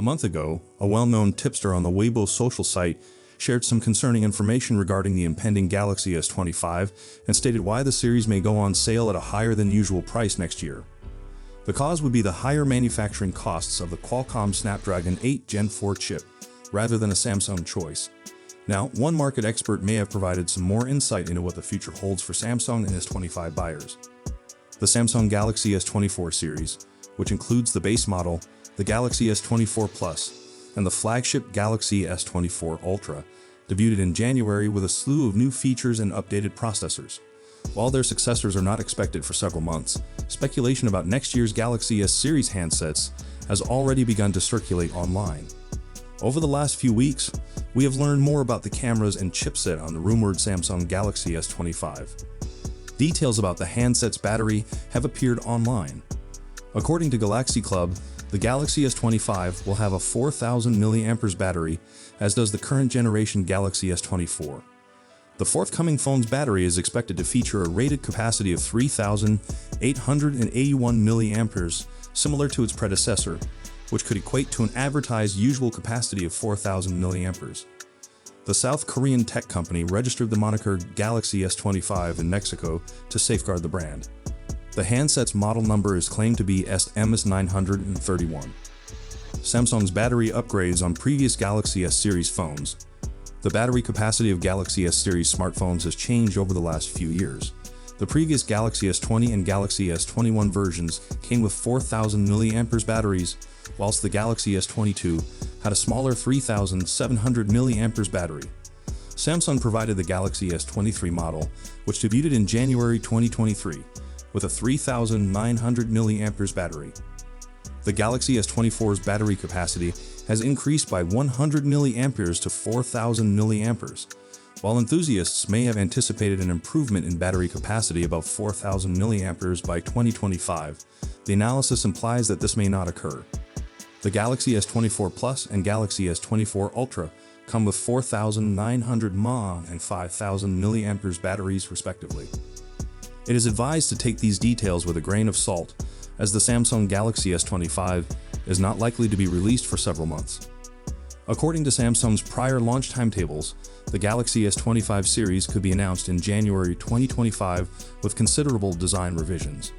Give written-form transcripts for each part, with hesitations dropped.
month ago, a well-known tipster on the Weibo social site shared some concerning information regarding the impending Galaxy S25 and stated why the series may go on sale at a higher than usual price next year. The cause would be the higher manufacturing costs of the Qualcomm Snapdragon 8 Gen 4 chip, rather than a Samsung choice. Now, one market expert may have provided some more insight into what the future holds for Samsung and S25 buyers. The Samsung Galaxy S24 series, which includes the base model, the Galaxy S24 Plus, and the flagship Galaxy S24 Ultra, debuted in January with a slew of new features and updated processors. While their successors are not expected for several months, speculation about next year's Galaxy S series handsets has already begun to circulate online. Over the last few weeks, we have learned more about the cameras and chipset on the rumored Samsung Galaxy S25. Details about the handset's battery have appeared online. According to Galaxy Club, the Galaxy S25 will have a 4,000 mAh battery, as does the current generation Galaxy S24. The forthcoming phone's battery is expected to feature a rated capacity of 3,881 mAh, similar to its predecessor, which could equate to an advertised usual capacity of 4,000 mAh. The South Korean tech company registered the moniker Galaxy S25 in Mexico to safeguard the brand. The handset's model number is claimed to be MS931. Samsung's battery upgrades on previous Galaxy S series phones. The battery capacity of Galaxy S series smartphones has changed over the last few years. The previous Galaxy S20 and Galaxy S21 versions came with 4,000 mAh batteries, whilst the Galaxy S22 had a smaller 3,700 mAh battery. Samsung provided the Galaxy S23 model, which debuted in January 2023, with a 3,900 mAh battery. The Galaxy S24's battery capacity has increased by 100 mAh to 4,000 mAh. While enthusiasts may have anticipated an improvement in battery capacity above 4,000 mAh by 2025, the analysis implies that this may not occur. The Galaxy S24 Plus and Galaxy S24 Ultra come with 4,900 mAh and 5,000 mAh batteries respectively. It is advised to take these details with a grain of salt, as the Samsung Galaxy S25 is not likely to be released for several months. According to Samsung's prior launch timetables, the Galaxy S25 series could be announced in January 2025 with considerable design revisions.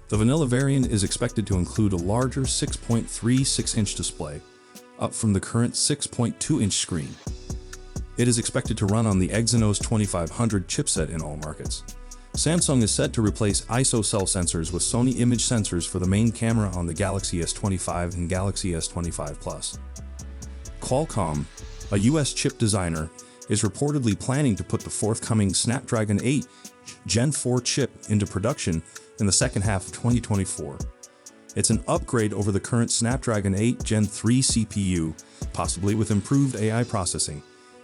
The vanilla variant is expected to include a larger 6.36-inch display, up from the current 6.2-inch screen. It is expected to run on the Exynos 2500 chipset in all markets. Samsung is set to replace ISO cell sensors with Sony image sensors for the main camera on the Galaxy S25 and Galaxy S25 Plus. Qualcomm, a US chip designer, is reportedly planning to put the forthcoming Snapdragon 8 Gen 4 chip into production in the second half of 2024. It's an upgrade over the current Snapdragon 8 Gen 3 CPU, possibly with improved AI processing,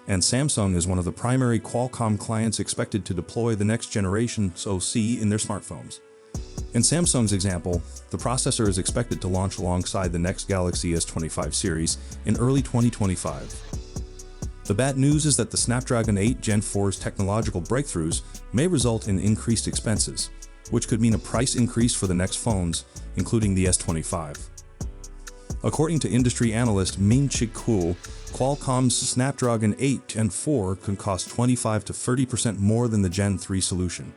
and Samsung is one of the primary Qualcomm clients expected to deploy the next generation SoC in their smartphones. In Samsung's example, the processor is expected to launch alongside the next Galaxy S25 series in early 2025. The bad news is that the Snapdragon 8 Gen 4's technological breakthroughs may result in increased expenses, which could mean a price increase for the next phones, including the S25. According to industry analyst Ming-Chi Kuo, Qualcomm's Snapdragon 8 Gen 4 could cost 25 to 30% more than the Gen 3 solution.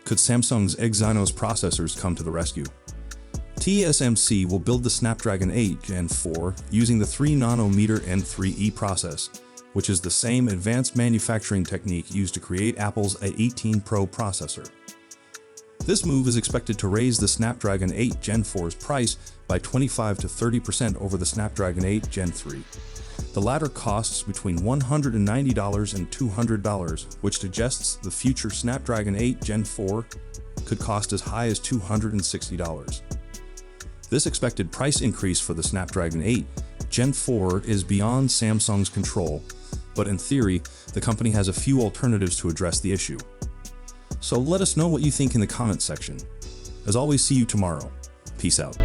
Could Samsung's Exynos processors come to the rescue? TSMC will build the Snapdragon 8 Gen 4 using the 3nm N3E process, which is the same advanced manufacturing technique used to create Apple's A18 Pro processor. This move is expected to raise the Snapdragon 8 Gen 4's price by 25 to 30% over the Snapdragon 8 Gen 3. The latter costs between $190 and $200, which suggests the future Snapdragon 8 Gen 4 could cost as high as $260. This expected price increase for the Snapdragon 8 Gen 4 is beyond Samsung's control, but in theory, the company has a few alternatives to address the issue. So let us know what you think in the comments section. As always, see you tomorrow. Peace out.